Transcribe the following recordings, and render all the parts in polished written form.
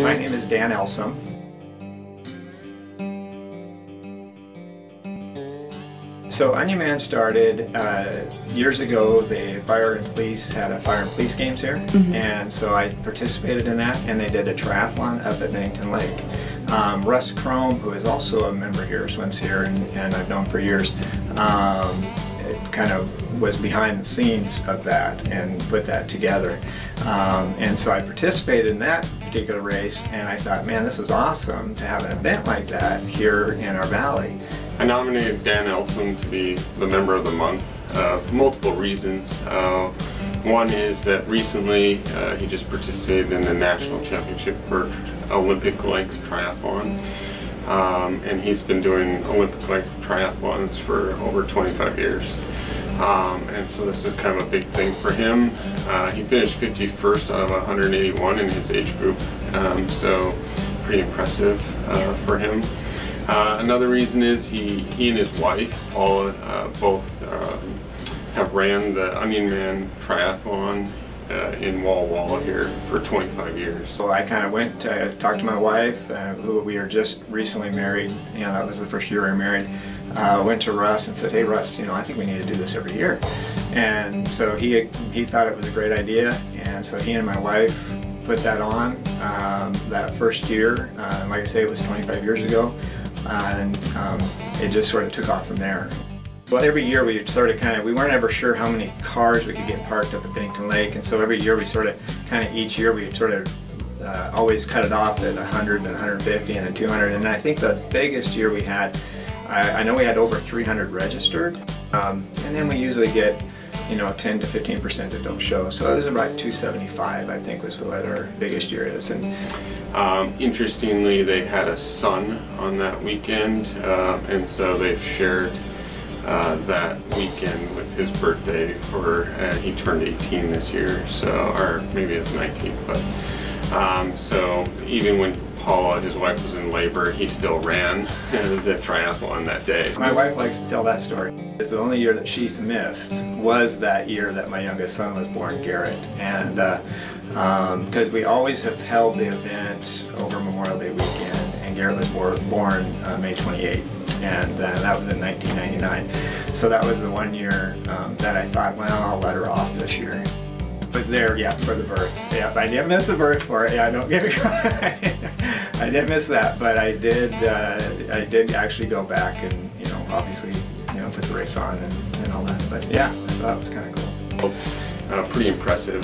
My name is Dan Elsom. So Onion Man started years ago. The fire and police had a fire and police games here, and so I participated in that, and they did a triathlon up at Bennington Lake. Russ Crome, who is also a member here, swims here, and I've known for years, it kind of was behind the scenes of that and put that together. And so I participated in that particular race, and I thought, man, this was awesome to have an event like that here in our valley. I nominated Dan Elsom to be the Member of the Month. Multiple reasons. One is that recently he just participated in the national championship for Olympic length triathlon. And he's been doing Olympic length triathlons for over 25 years. And so this is kind of a big thing for him. He finished 51st out of 181 in his age group, so pretty impressive for him. Another reason is he and his wife, Walla, both have ran the Onion Man Triathlon in Walla here for 25 years. So I kind of went to talk to my wife, who we are just recently married. You know, that was the first year we were married. Went to Russ and said, "Hey Russ, you know, I think we need to do this every year." And so he thought it was a great idea, and so he and my wife put that on that first year. Like I say, it was 25 years ago, and it just sort of took off from there. Well, every year we sort of we weren't ever sure how many cars we could get parked up at Bennington Lake, and so every year we sort of each year we sort of always cut it off at 100 and 150 and then 200, and I think the biggest year we had, I know we had over 300 registered, and then we usually get, you know, 10 to 15% that don't show. So it was about 275, I think, was what our biggest year is. And interestingly, they had a son on that weekend, and so they've shared that weekend with his birthday for, he turned 18 this year, so, or maybe it was 19, but so even when Paula, his wife, was in labor, he still ran the triathlon that day. My wife likes to tell that story. It's the only year that she's missed was that year that my youngest son was born, Garrett. And because we always have held the event over Memorial Day weekend, and Garrett was born May 28th, and that was in 1999. So that was the one year that I thought, well, I'll let her off this year. Was there, yeah, for the birth. Yeah, I didn't miss the birth for it. Yeah, don't get me wrong. I didn't miss that, but I did actually go back and, you know, obviously, you know, put the race on and all that. But yeah, so that was kind of cool. Pretty impressive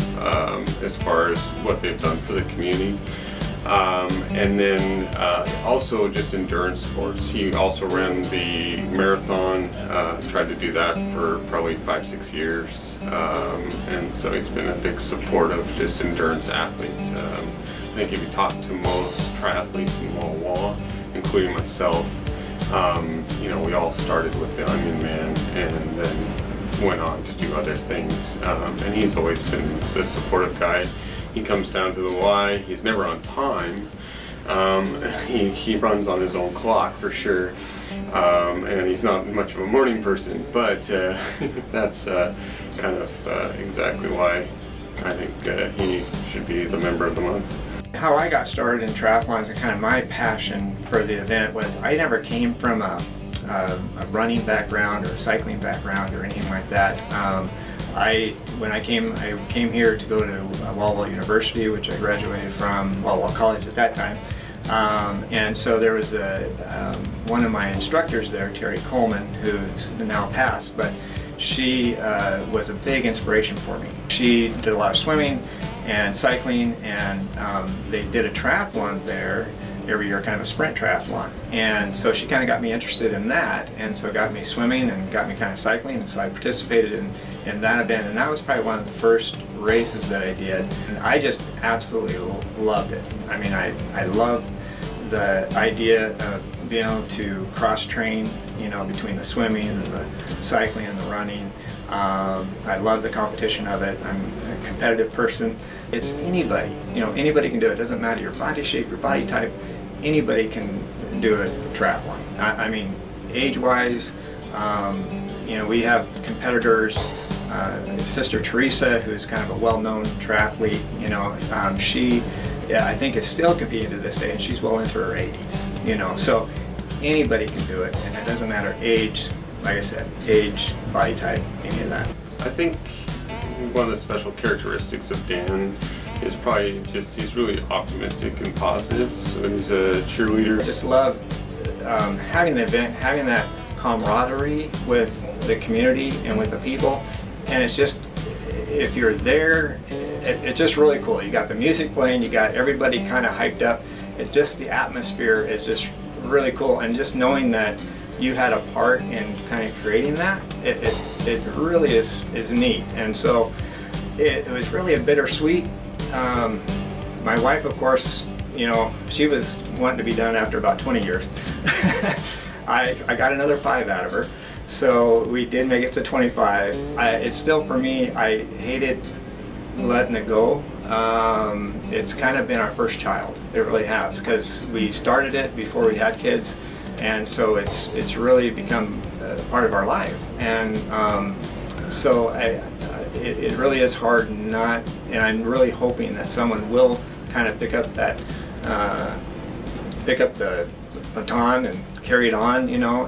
as far as what they've done for the community. And then also just endurance sports. He also ran the marathon, tried to do that for probably 5-6 years. And so he's been a big support of just endurance athletes. I think if you talk to most triathletes in Walla, including myself, you know, we all started with the Onion Man and then went on to do other things. And he's always been the supportive guy. He comes down to the Y. He's never on time. He runs on his own clock for sure, and he's not much of a morning person. But that's kind of exactly why I think he should be the Member of the Month. How I got started in triathlons and kind of my passion for the event was I never came from a running background or a cycling background or anything like that. When I came here to go to Walla University, which I graduated from Walla College at that time, and so there was one of my instructors there, Terry Coleman, who's now passed, but she was a big inspiration for me. She did a lot of swimming and cycling, and they did a triathlon there every year, kind of a sprint triathlon, and so she kind of got me interested in that, and so got me swimming and got me kind of cycling, and so I participated in that event, and that was probably one of the first races that I did, and I just absolutely loved it. I mean, I loved the idea of being able to cross-train, you know, between the swimming and the cycling and the running. I love the competition of it. I'm a competitive person. It's anybody, you know, anybody can do it. It doesn't matter your body shape, your body type. Anybody can do a triathlon. I mean, age-wise, you know, we have competitors. Sister Teresa, who's kind of a well-known triathlete, you know, she yeah, I think is still competing to this day, and she's well into her 80s, you know, so anybody can do it, and it doesn't matter age, like I said, age, body type, any of that. I think one of the special characteristics of Dan is probably just he's really optimistic and positive, so he's a cheerleader. I just love having the event, having that camaraderie with the community and with the people, and it's just, if you're there, it's just really cool. You got the music playing, you got everybody kind of hyped up. It just, the atmosphere is just really cool, and just knowing that you had a part in kind of creating that, it really is neat. And so it was really a bittersweet. My wife, of course, you know, she was wanting to be done after about 20 years. I got another 5 out of her, so we did make it to 25. It's still, for me, I hated letting it go. It's kind of been our first child. It really has, because we started it before we had kids, and so it's really become part of our life. And so it really is hard not, and I'm really hoping that someone will kind of pick up that, pick up the baton and carry it on, you know.